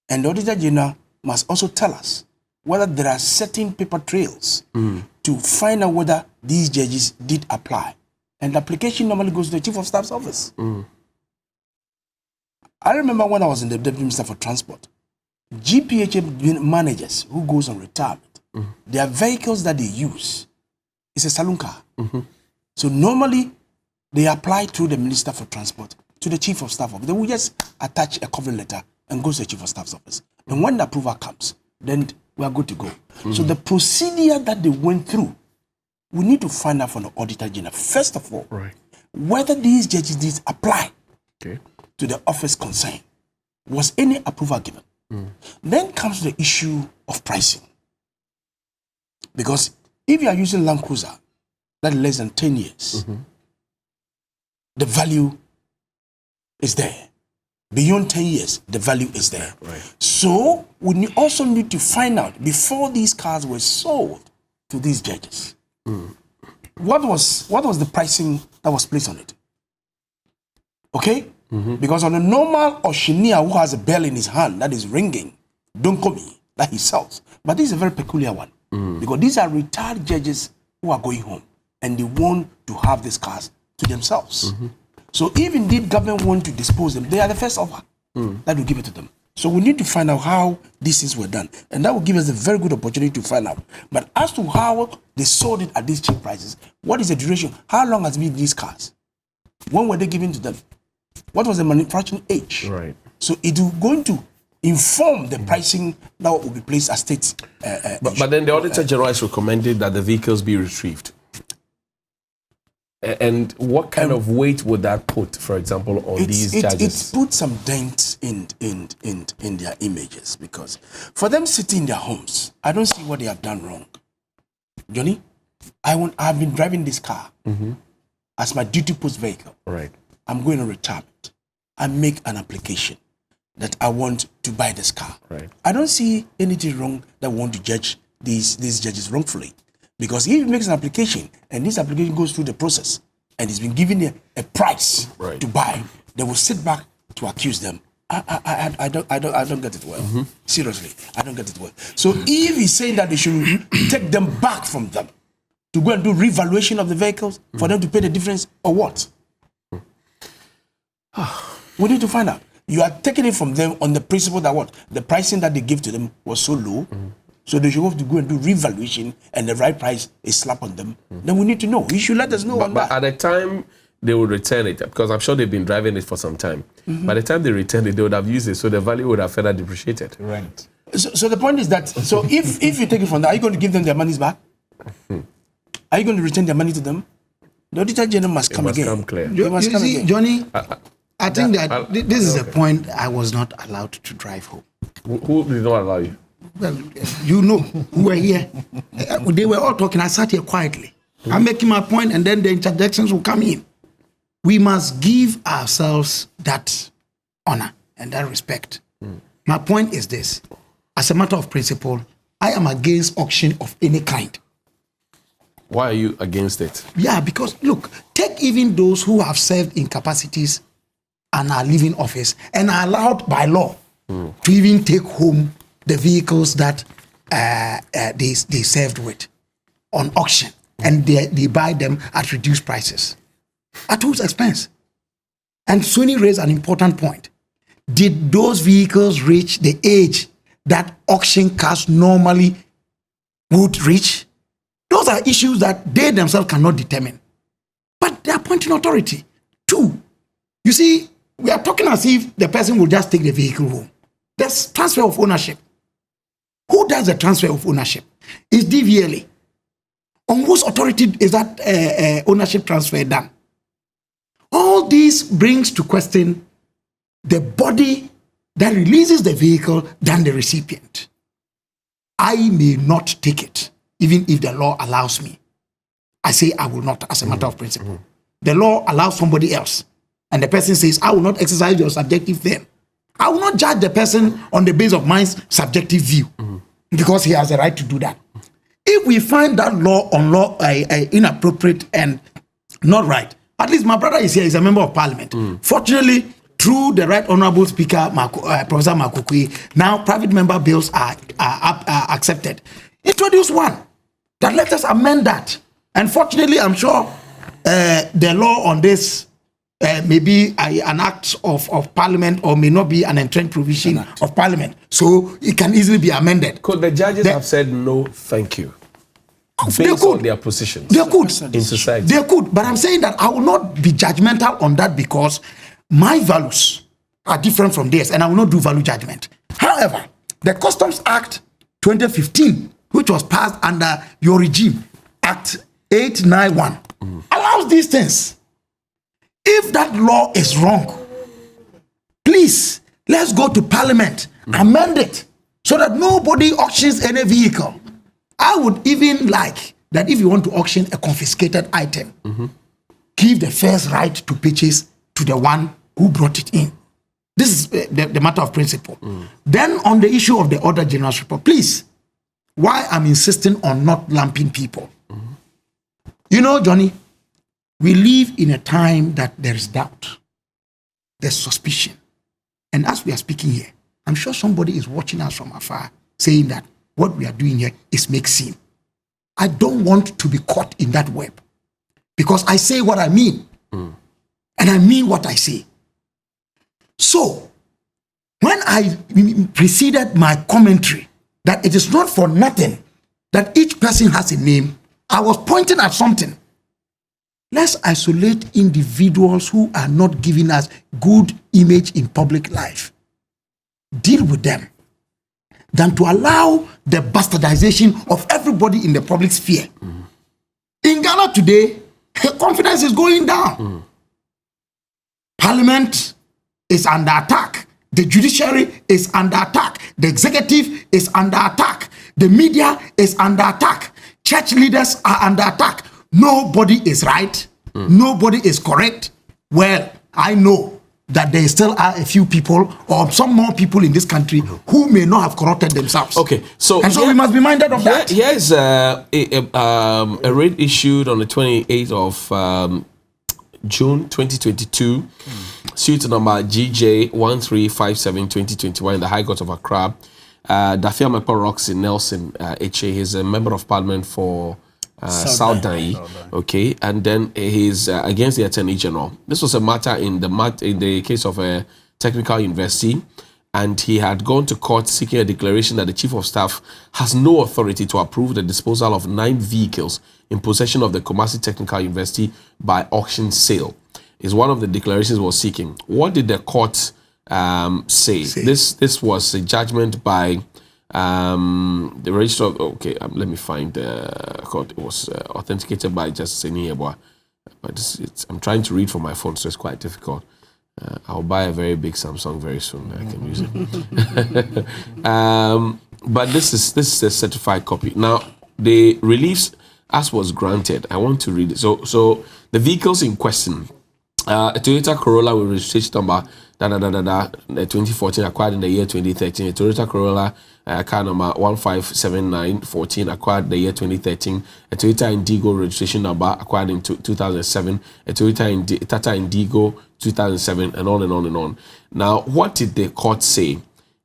And the Auditor General must also tell us whether there are certain paper trails to find out whether these judges did apply. And the application normally goes to the Chief of Staff's office. I remember when I was in the Deputy Minister for Transport, GPHA managers who goes on retirement, their vehicles that they use is a saloon car. So normally, they apply through the Minister for Transport to the Chief of Staff office. They will just attach a cover letter and go to the Chief of Staff's office. And when the approval comes, then we are good to go. So the procedure that they went through, we need to find out from the Auditor General, first of all, whether these judges did apply to the office concerned. Was any approval given? Then comes the issue of pricing. Because if you are using Land Cruiser, that is less than 10 years, the value is there. Beyond 10 years, the value is there. So we also need to find out, before these cars were sold to these judges, what was the pricing that was placed on it? Okay? Because on a normal auctioneer who has a bell in his hand that is ringing, don't call me, that he sells. But this is a very peculiar one. Because these are retired judges who are going home and they want to have these cars to themselves. So if indeed government want to dispose them, they are the first offer that will give it to them. So we need to find out how these things were done. And that will give us a very good opportunity to find out. But as to how they sold it at these cheap prices, what is the duration? How long has been these cars? When were they given to them? What was the manufacturing age? Right. So it inform the pricing that will be placed as state. But then the Auditor General has recommended that the vehicles be retrieved. And what kind of weight would that put, for example, on these charges? It puts some dent in their images, because for them sitting in their homes, I don't see what they have done wrong. Johnny, I've been driving this car as my duty post vehicle. Right. I'm going to retirement. I make an application that I want to buy this car. Right. I don't see anything wrong that we want to judge these judges wrongfully. Because if he makes an application and this application goes through the process and he's been given a price to buy, they will sit back to accuse them. I don't get it well. Seriously, I don't get it well. So if he's saying that they should take them back from them to go and do revaluation of the vehicles for them to pay the difference, or what? We need to find out. You are taking it from them on the principle that what? The pricing that they give to them was so low. So they should have to go and do revaluation, and the right price is slapped on them. Then we need to know. You should let us know on that. But at the time they will return it, because I'm sure they've been driving it for some time. By the time they return it, they would have used it, so the value would have further depreciated. Right. So the point is that, so if you take it from that, are you going to give them their monies back? Are you going to return their money to them? The Auditor General must come again. Come clear. You see, Johnny, I think that this is a point I was not allowed to drive home. Who did not allow you? Well, you know who were here. They were all talking. I sat here quietly. I'm making my point, and then the interjections will come in. We must give ourselves that honor and that respect. My point is this. As a matter of principle, I am against auction of any kind. Why are you against it? Yeah, because look, take even those who have served in capacities and are leaving office and are allowed by law to even take home the vehicles that they served with on auction, and they buy them at reduced prices. At whose expense? And Sony raised an important point. Did those vehicles reach the age that auction cars normally would reach? Those are issues that they themselves cannot determine. But they are appointing authority. Two, you see, we are talking as if the person will just take the vehicle home. There's transfer of ownership. Who does the transfer of ownership? Is DVLA. On whose authority is that ownership transfer done? All this brings to question the body that releases the vehicle than the recipient. I may not take it, even if the law allows me. I say I will not, as a matter of principle. The law allows somebody else, and the person says, I will not exercise your subjective then. I will not judge the person on the basis of my subjective view, because he has the right to do that. If we find that law inappropriate and not right, at least my brother is here, he's a member of parliament. Fortunately, through the Right Honorable Speaker, Professor Makukui, now private member bills are accepted. Introduce one that let us amend that. And fortunately, I'm sure the law on this may be an act of parliament, or may not be an entrenched provision of parliament. So it can easily be amended. Could the judges have said no, thank you? Based on their positions. They could. In society. They could. But I'm saying that I will not be judgmental on that, because my values are different from theirs, and I will not do value judgment. However, the Customs Act 2015, which was passed under your regime, Act 891, allows these things. If that law is wrong, please, let's go to Parliament, amend it, so that nobody auctions any vehicle. I would even like that if you want to auction a confiscated item, give the first right to purchase to the one who brought it in. This is the matter of principle. Then on the issue of the Auditor General's report, please, why I'm insisting on not lumping people. You know, Johnny, we live in a time that there is doubt, there's suspicion. And as we are speaking here, I'm sure somebody is watching us from afar saying that what we are doing here is make sin. I don't want to be caught in that web, because I say what I mean, and I mean what I say. So, when I preceded my commentary that it is not for nothing that each person has a name, I was pointing at something. Let's isolate individuals who are not giving us good image in public life. deal with them than to allow the bastardization of everybody in the public sphere. In Ghana today, confidence is going down. Parliament is under attack. The judiciary is under attack. The executive is under attack. The media is under attack. Church leaders are under attack. Nobody is right. Nobody is correct. Well, I know that there still are a few people or some more people in this country who may not have corrupted themselves. Okay, so we must be minded of that. Here's a writ issued on the 28th of June 2022, suit number GJ1357-2021 in the High Court of Accra. Dafia Mepa Roxy Nelson Eche, he's a member of parliament for South Dai, okay, and then he's against the Attorney General. This was a matter in the case of a technical university, and he had gone to court seeking a declaration that the Chief of Staff has no authority to approve the disposal of 9 vehicles in possession of the Kumasi Technical University by auction sale. Is one of the declarations was seeking. What did the court say? This was a judgment by the registrar. Okay, let me find the court. It was authenticated by Justice Eniebwa. But I'm trying to read from my phone, so it's quite difficult. I'll buy a very big Samsung very soon. I can use it. But this is a certified copy. Now, the reliefs as was granted. I want to read it. So the vehicles in question. A Toyota Corolla with registration number 2014 acquired in the year 2013. A Toyota Corolla car number 157914 acquired in the year 2013. A Toyota Indigo registration number acquired in 2007. A Toyota Tata Indigo 2007, and on and on and on. Now, what did the court say?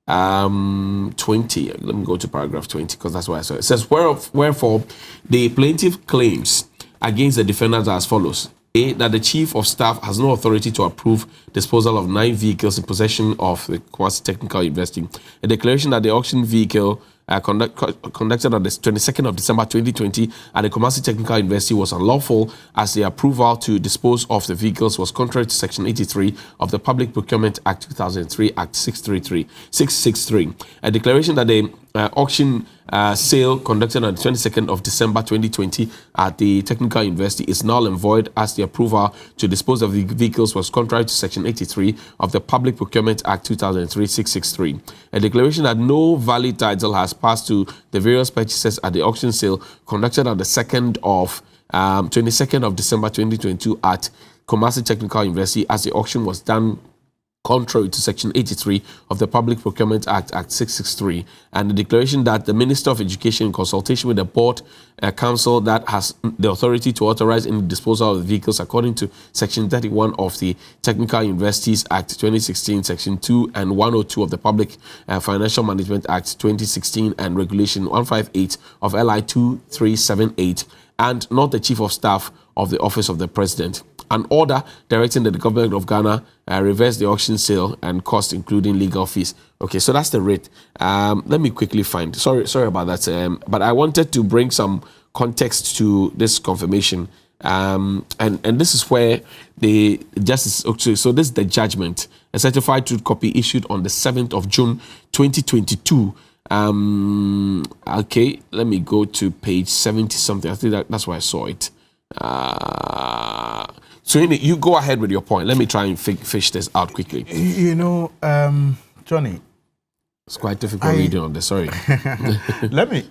20. Let me go to paragraph 20 because that's why I saw it. It says, wherefore the plaintiff claims against the defendants are as follows. A, that the Chief of Staff has no authority to approve disposal of 9 vehicles in possession of the Kumasi Technical University. A declaration that the auction vehicle conducted on the 22nd of December 2020 at the Kumasi Technical University was unlawful, as the approval to dispose of the vehicles was contrary to Section 83 of the Public Procurement Act 2003, Act 663. A declaration that the auction sale conducted on the 22nd of December 2020 at the Technical University is null and void, as the approval to dispose of the vehicles was contrary to Section 83 of the Public Procurement Act 2003, 663. A declaration that no valid title has passed to the various purchases at the auction sale conducted on the 22nd of December 2022 at Kumasi Technical University, as the auction was done contrary to Section 83 of the Public Procurement Act, Act 663, and the declaration that the Minister of Education, in consultation with the Board Council that has the authority to authorize any disposal of the vehicles according to Section 31 of the Technical Universities Act 2016, Section 2 and 102 of the Public Financial Management Act 2016, and Regulation 158 of LI 2378, and not the Chief of Staff of the Office of the President. An order directing that the government of Ghana reverse the auction sale and cost, including legal fees. Okay, so that's the rate. Let me quickly find. Sorry about that. But I wanted to bring some context to this confirmation. And this is where the justice. Okay, so this is the judgment. A certified truth copy issued on the 7th of June 2022. Okay, let me go to page 70 something. I think that's where I saw it. So you go ahead with your point. Let me try and fish this out quickly. You know, Johnny, it's quite difficult reading on this. Sorry. let me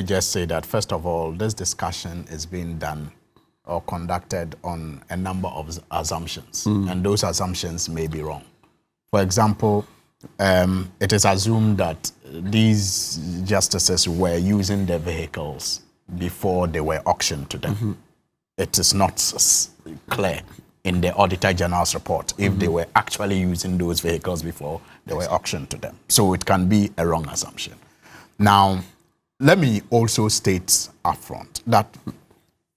just say that first of all, this discussion is being done or conducted on a number of assumptions, and those assumptions may be wrong. For example, it is assumed that these justices were using their vehicles before they were auctioned to them. It is not clear in the Auditor General's report if they were actually using those vehicles before they were auctioned to them. So it can be a wrong assumption. Now, let me also state upfront that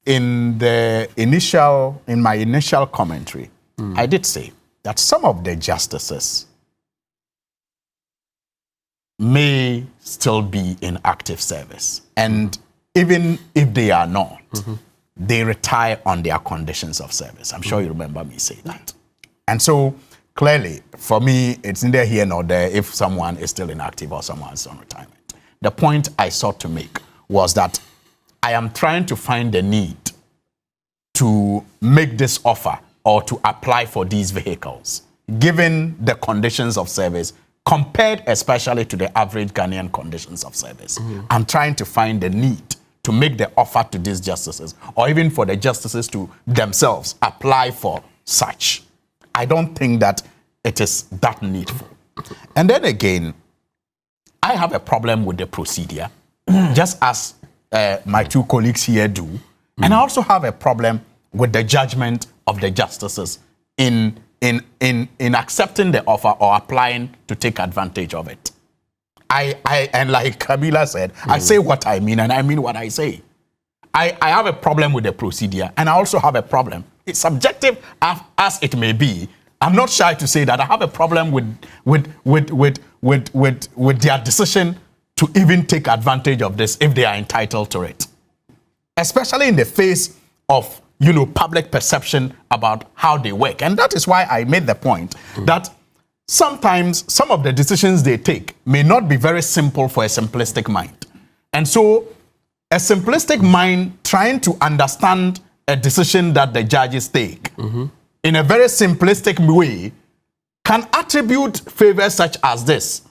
in my initial commentary, I did say that some of the justices may still be in active service. And even if they are not, they retire on their conditions of service. I'm sure you remember me saying that. And so clearly, for me, it's neither here nor there if someone is still inactive or someone is on retirement. The point I sought to make was that I am trying to find the need to make this offer or to apply for these vehicles, given the conditions of service, compared especially to the average Ghanaian conditions of service. I'm trying to find the need to make the offer to these justices, or even for the justices to themselves apply for such. I don't think that it is that needful. And then again, I have a problem with the procedure, just as my two colleagues here do. And I also have a problem with the judgment of the justices in accepting the offer or applying to take advantage of it. And like Kabila said, I say what I mean and I mean what I say. I have a problem with the procedure, and I also have a problem. It's subjective as it may be. I'm not shy to say that I have a problem with their decision to even take advantage of this if they are entitled to it, especially in the face of public perception about how they work. And that is why I made the point that sometimes some of the decisions they take may not be very simple for a simplistic mind. And so a simplistic mind trying to understand a decision that the judges take in a very simplistic way can attribute favors such as this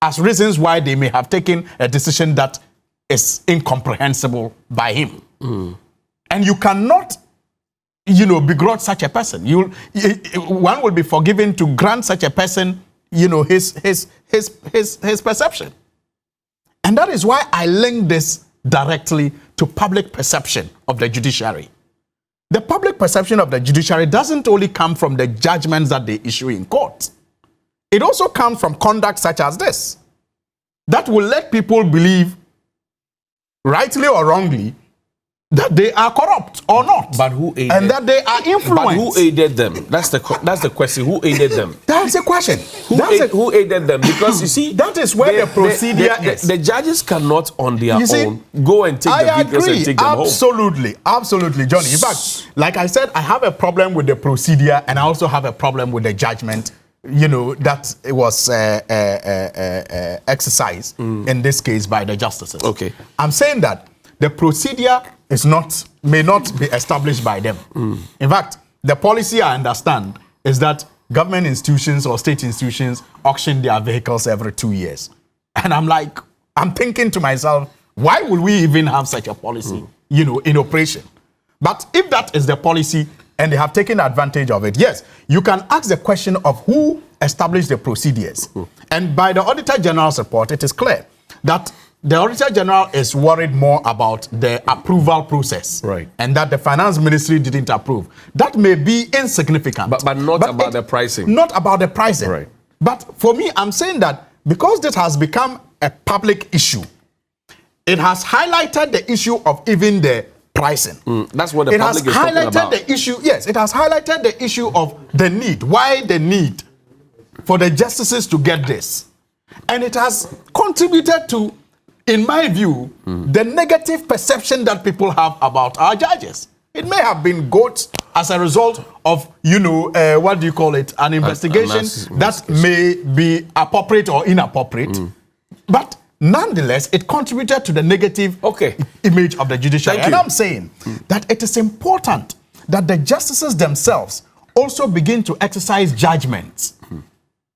as reasons why they may have taken a decision that is incomprehensible by him. And you cannot, begrudge such a person. One will be forgiven to grant such a person, his perception. And that is why I link this directly to public perception of the judiciary. The public perception of the judiciary doesn't only come from the judgments that they issue in court. It also comes from conduct such as this, that will let people believe, rightly or wrongly, that they are corrupt or not. But who aided? And that they are influenced. But who aided them? That's the question. Who aided them? That's the question. Who aided them? Because you see, that is where the procedure is. The judges cannot on their own go and take the vehicles and take them home. Absolutely, Johnny. In fact, like I said, I have a problem with the procedure, and I also have a problem with the judgment, that it was exercised in this case by the justices. Okay. I'm saying that the procedure may not be established by them. In fact, the policy I understand is that government institutions or state institutions auction their vehicles every 2 years. And I'm thinking to myself, why would we even have such a policy, in operation? But if that is the policy and they have taken advantage of it, yes, you can ask the question of who established the procedures. And by the Auditor General's report, it is clear that the Auditor General is worried more about the approval process, right, and that the Finance Ministry didn't approve. That may be insignificant. But not about the pricing. Not about the pricing. Right. But for me, I'm saying that because this has become a public issue, it has highlighted the issue of even the pricing. That's what the public is talking about. It has highlighted the issue, yes, it has highlighted the issue of the need. Why the need for the justices to get this? And it has contributed to, in my view, the negative perception that people have about our judges. It may have been got as a result of, an investigation that may be appropriate or inappropriate. But nonetheless, it contributed to the negative image of the judiciary. And I'm saying that it is important that the justices themselves also begin to exercise judgments,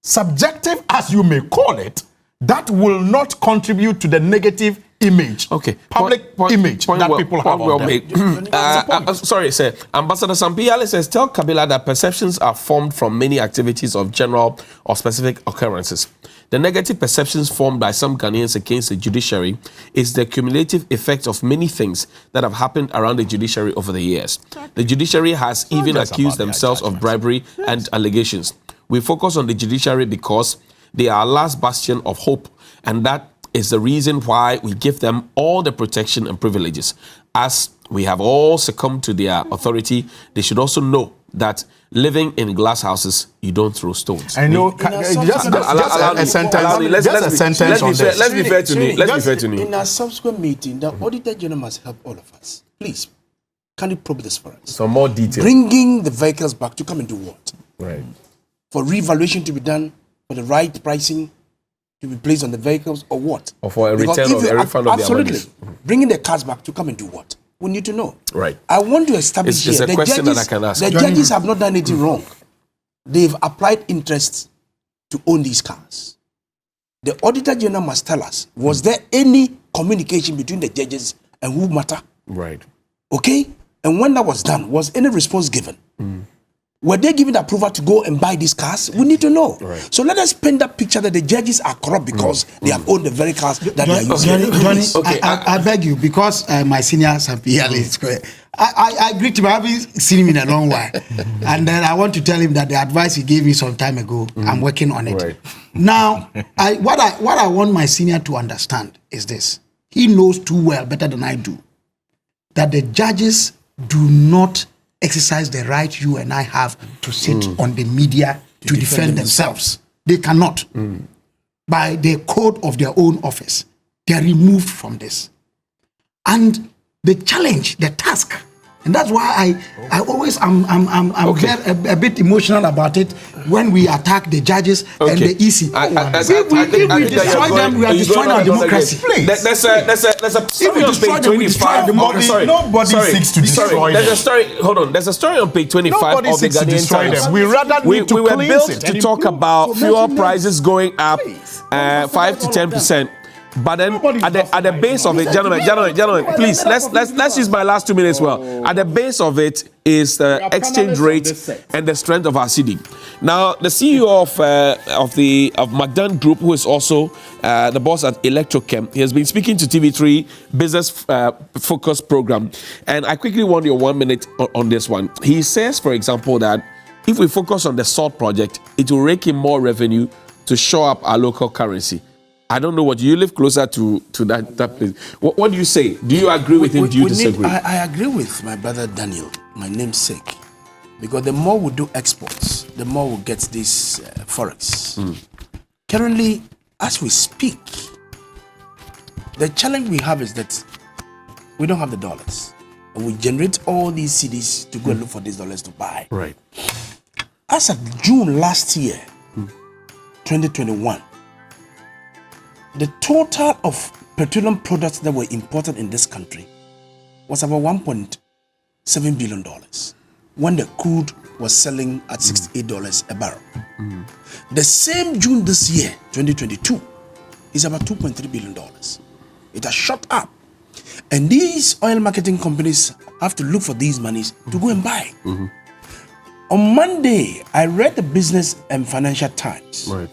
subjective as you may call it, that will not contribute to the negative image, public image that people have of them. Sorry, sir. Ambassador Sampiale says, tell Kabila that perceptions are formed from many activities of general or specific occurrences. The negative perceptions formed by some Ghanaians against the judiciary is the cumulative effect of many things that have happened around the judiciary over the years. The judiciary has even accused themselves of bribery and allegations. We focus on the judiciary because they are our last bastion of hope, and that is the reason why we give them all the protection and privileges. As we have all succumbed to their authority, they should also know that living in glass houses, you don't throw stones. I know. Just a sentence on this. Let's be fair to me. Let's be fair to me. In our subsequent meeting, the Auditor General must help all of us. Please, can you probe this for us? Some more detail. Bringing the vehicles back to come and do what? Right. for revaluation to be done, for the right pricing to be placed on the vehicles, or what? Or for a Because return if of you- a refund of their absolutely, money. bringing the cars back to come and do what? We need to know. Right. I want to establish It's here, a question that I can ask. the judges have not done anything wrong. They've applied interest to own these cars. The Auditor General must tell us, was there any communication between the judges and who matter? Right. Okay? And when that was done, was any response given? Were they given approval to go and buy these cars? We need to know. Right. So let us paint that picture that the judges are corrupt because they have owned the very cars that they are using. Johnny, Okay, I beg you, because my senior Sampiel is square. I greet him. I haven't seen him in a long while. And then I want to tell him that the advice he gave me some time ago, I'm working on it. Right. Now, what I want my senior to understand is this. He knows too well, better than I do, that the judges do not exercise the right you and I have to sit on the media to defend themselves. They cannot. By the code of their own office, they are removed from this. And the challenge, the task, and that's why I always I'm very, a bit emotional about it when we attack the judges and the EC. We destroy them. We are destroying our democracy. There's a story on page 25. Nobody seeks to destroy There's them. a story. Hold on. There's a story on page 25 Nobody of the seeks to Ghanaian destroy Times. them. We rather We need to were cleanse built it to and talk improve. about fuel prices going up 5 to 10%. But then at the base of it, gentlemen, please let's use my last 2 minutes well. At the base of it is the exchange rate and the strength of our cedi. Now, the CEO of McDonald Group, who is also the boss at Electrochem, he has been speaking to TV3 Business Focus Program, and I quickly want your 1 minute on this one. He says, for example, that if we focus on the salt project, it will rake in more revenue to shore up our local currency. I don't know what you live closer to that place. What do you say? Do you agree with him? Do you disagree? I agree with my brother Daniel, my namesake, because the more we do exports, the more we get this forex. Currently, as we speak, the challenge we have is that we don't have the dollars, and we generate all these cedis to go and look for these dollars to buy. Right. As of June last year, 2021. The total of petroleum products that were imported in this country was about $1.7 billion when the crude was selling at $68 a barrel. The same June this year, 2022, is about $2.3 billion. It has shot up. And these oil marketing companies have to look for these monies to go and buy. On Monday, I read the Business and Financial Times. Right.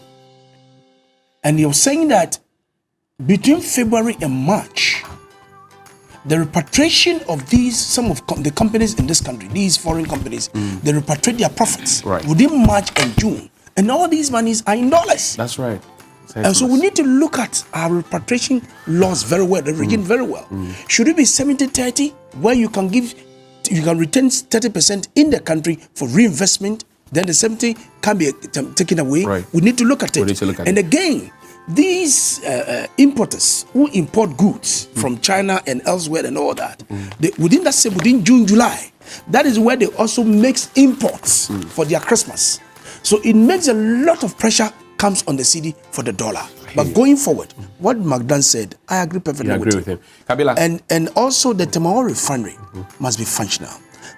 And he was saying that between February and March, the repatriation of some of the companies in this country, these foreign companies, they repatriate their profits within March and June. And all these monies are in dollars. That's right. And so we need to look at our repatriation laws very well, the regime very well. Should it be 70-30, where you can return 30% in the country for reinvestment, then the 70 can be taken away? Right. We need to look at it. And again, these importers who import goods from China and elsewhere and all that, within June, July, that is where they also make imports for their Christmas. So it makes a lot of pressure comes on the cedi for the dollar. But going forward, what Magdan said, I agree perfectly with him. Kabila. And also the Temawa refinery must be functional.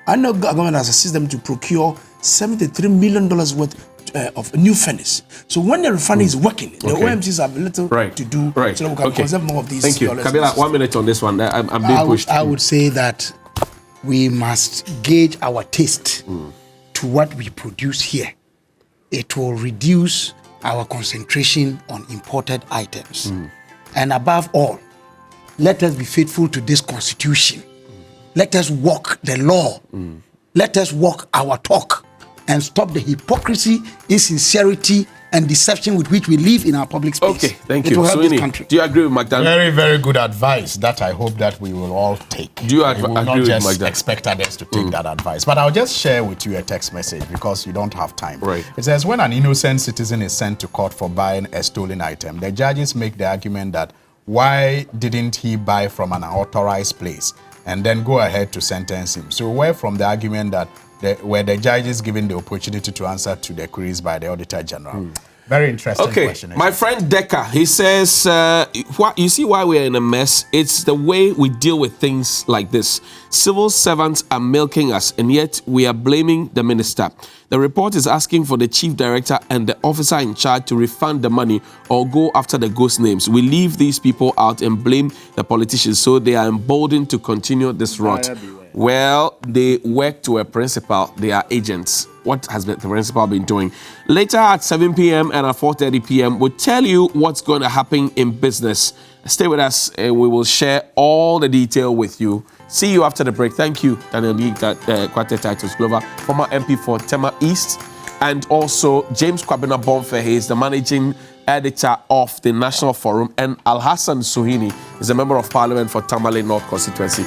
I know government has assisted them to procure $73 million worth of new furnace. So when the refinery is working, the OMCs have a little to do so that we can conserve more of these. Thank you. Kabila, 1 minute on this one. I'm being pushed. I would say that we must gauge our taste to what we produce here. It will reduce our concentration on imported items. And above all, let us be faithful to this constitution. Let us walk the law. Let us walk our talk and stop the hypocrisy, insincerity, and deception with which we live in our public space. Okay, thank you. It will help this Sweeney, country. do you agree with Magdan? Very, very good advice that I hope that we will all take. Do you we will agree not with just Magdan? expect others to take that advice. But I'll just share with you a text message because you don't have time. Right. It says, when an innocent citizen is sent to court for buying a stolen item, the judges make the argument that why didn't he buy from an unauthorized place and then go ahead to sentence him. So we're from the argument that were the judges given the opportunity to answer to the queries by the Auditor General? Very interesting question. My friend Decker, he says, you see why we're in a mess? It's the way we deal with things like this. Civil servants are milking us, and yet we are blaming the minister. The report is asking for the chief director and the officer in charge to refund the money or go after the ghost names. We leave these people out and blame the politicians, so they are emboldened to continue this rot. Well, they work to a principal. They are agents. What has the principal been doing? Later at 7 p.m. and at 4:30 p.m., we'll tell you what's going to happen in business. Stay with us and we will share all the detail with you. See you after the break. Thank you, Daniel Kwate Titus Glover, former MP for Tema East, and also James Kwabena Bonfe. He is the managing editor of the National Forum, and Al Hassan Suhini is a member of parliament for Tamale North constituency.